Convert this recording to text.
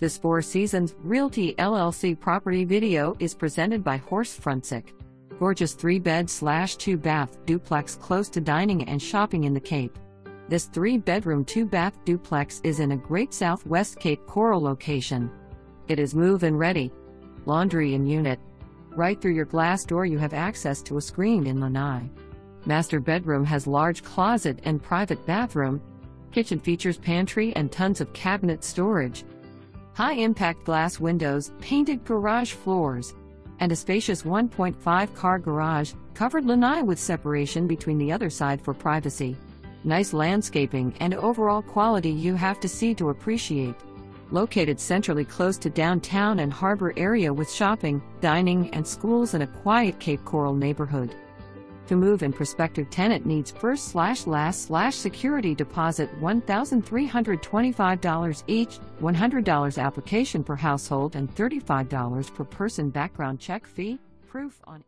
This Seasons Realty LLC property video is presented by Horse Frontsick. Gorgeous 3-bed/2-bath duplex close to dining and shopping in the Cape. This 3-bedroom 2-bath duplex is in a great Southwest Cape Coral location. It is move-in ready. Laundry in unit. Right through your glass door you have access to a screened-in lanai. Master bedroom has large closet and private bathroom. Kitchen features pantry and tons of cabinet storage. High-impact glass windows, painted garage floors, and a spacious 1.5-car garage, covered lanai with separation between the other side for privacy. Nice landscaping and overall quality you have to see to appreciate. Located centrally close to downtown and harbor area with shopping, dining, and schools in a quiet Cape Coral neighborhood. To move in, prospective tenant needs first/last/ security deposit $1,325 each, $100 application per household and $35 per person background check fee, proof on